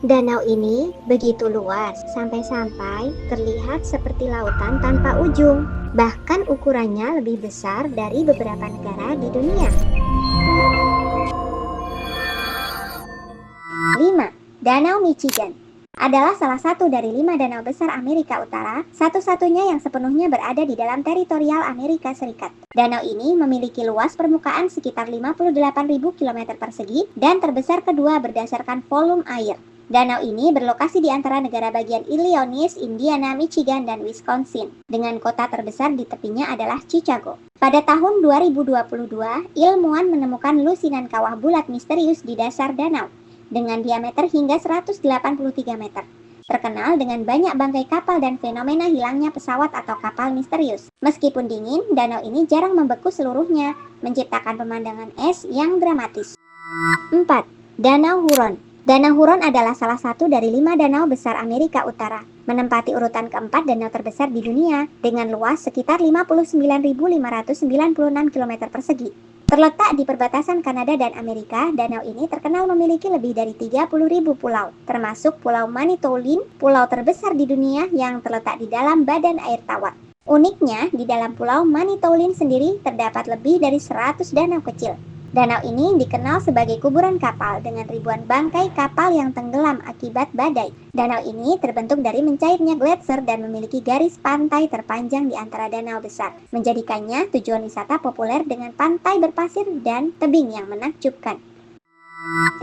Danau ini begitu luas, sampai-sampai terlihat seperti lautan tanpa ujung. Bahkan ukurannya lebih besar dari beberapa negara di dunia. 5. Danau Michigan adalah salah satu dari 5 danau besar Amerika Utara, satu-satunya yang sepenuhnya berada di dalam teritorial Amerika Serikat. Danau ini memiliki luas permukaan sekitar 58.000 km persegi dan terbesar kedua berdasarkan volume air. Danau ini berlokasi di antara negara bagian Illinois, Indiana, Michigan, dan Wisconsin, dengan kota terbesar di tepinya adalah Chicago. Pada tahun 2022, ilmuwan menemukan lusinan kawah bulat misterius di dasar danau, dengan diameter hingga 183 meter. Terkenal dengan banyak bangkai kapal dan fenomena hilangnya pesawat atau kapal misterius. Meskipun dingin, danau ini jarang membeku seluruhnya, menciptakan pemandangan es yang dramatis. 4. Danau Huron. Danau Huron adalah salah satu dari 5 danau besar Amerika Utara, menempati urutan keempat danau terbesar di dunia, dengan luas sekitar 59.596 km persegi. Terletak di perbatasan Kanada dan Amerika, danau ini terkenal memiliki lebih dari 30.000 pulau, termasuk Pulau Manitoulin, pulau terbesar di dunia yang terletak di dalam badan air tawar. Uniknya, di dalam Pulau Manitoulin sendiri terdapat lebih dari 100 danau kecil. Danau ini dikenal sebagai kuburan kapal dengan ribuan bangkai kapal yang tenggelam akibat badai. Danau ini terbentuk dari mencairnya gletser dan memiliki garis pantai terpanjang di antara danau besar, menjadikannya tujuan wisata populer dengan pantai berpasir dan tebing yang menakjubkan.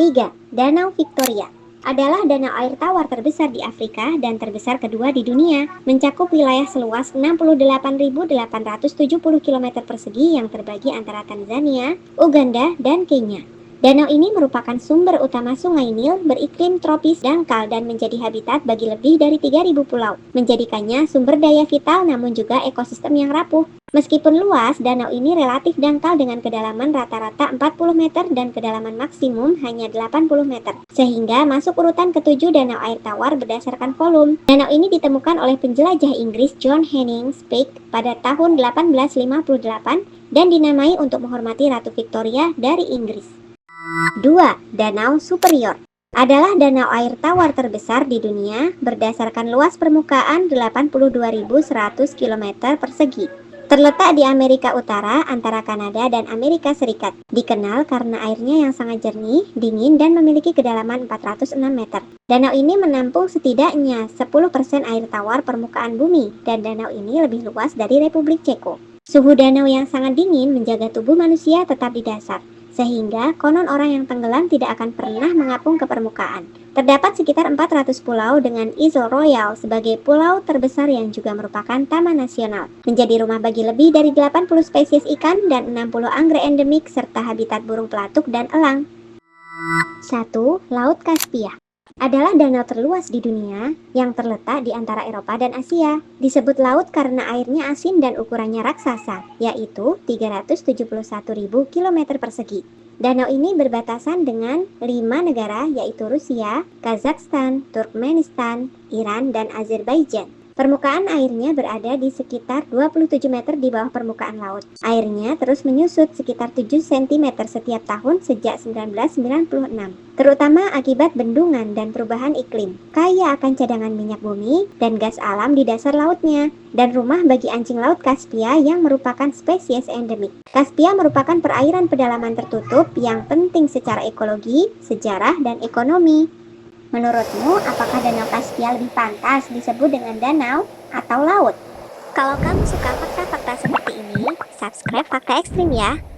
3. Danau Victoria adalah danau air tawar terbesar di Afrika dan terbesar kedua di dunia, mencakup wilayah seluas 68.870 km persegi yang terbagi antara Tanzania, Uganda, dan Kenya. Danau ini merupakan sumber utama Sungai Nil, beriklim tropis dangkal dan menjadi habitat bagi lebih dari 3.000 pulau, menjadikannya sumber daya vital namun juga ekosistem yang rapuh. Meskipun luas, danau ini relatif dangkal dengan kedalaman rata-rata 40 meter dan kedalaman maksimum hanya 80 meter, sehingga masuk urutan ke-7 danau air tawar berdasarkan volume. Danau ini ditemukan oleh penjelajah Inggris John Henning Speke pada tahun 1858 dan dinamai untuk menghormati Ratu Victoria dari Inggris. 2. Danau Superior adalah danau air tawar terbesar di dunia berdasarkan luas permukaan 82.100 km persegi. Terletak di Amerika Utara antara Kanada dan Amerika Serikat. Dikenal karena airnya yang sangat jernih, dingin, dan memiliki kedalaman 406 meter. Danau ini menampung setidaknya 10% air tawar permukaan bumi, dan danau ini lebih luas dari Republik Ceko. Suhu danau yang sangat dingin menjaga tubuh manusia tetap di dasar, sehingga konon orang yang tenggelam tidak akan pernah mengapung ke permukaan. Terdapat sekitar 400 pulau dengan Isle Royale sebagai pulau terbesar yang juga merupakan taman nasional, menjadi rumah bagi lebih dari 80 spesies ikan dan 60 anggrek endemik serta habitat burung pelatuk dan elang. 1. Laut Kaspia adalah danau terluas di dunia yang terletak di antara Eropa dan Asia. Disebut laut karena airnya asin dan ukurannya raksasa, yaitu 371.000 km persegi. Danau ini berbatasan dengan 5 negara yaitu Rusia, Kazakhstan, Turkmenistan, Iran, dan Azerbaijan. Permukaan airnya berada di sekitar 27 meter di bawah permukaan laut. Airnya terus menyusut sekitar 7 cm setiap tahun sejak 1996, terutama akibat bendungan dan perubahan iklim. Kaya akan cadangan minyak bumi dan gas alam di dasar lautnya, dan rumah bagi anjing laut Kaspia yang merupakan spesies endemik. Kaspia merupakan perairan pedalaman tertutup yang penting secara ekologi, sejarah, dan ekonomi. Menurutmu, apakah Danau Kaspia lebih pantas disebut dengan danau atau laut? Kalau kamu suka fakta-fakta seperti ini, subscribe Fakta Ekstrim ya!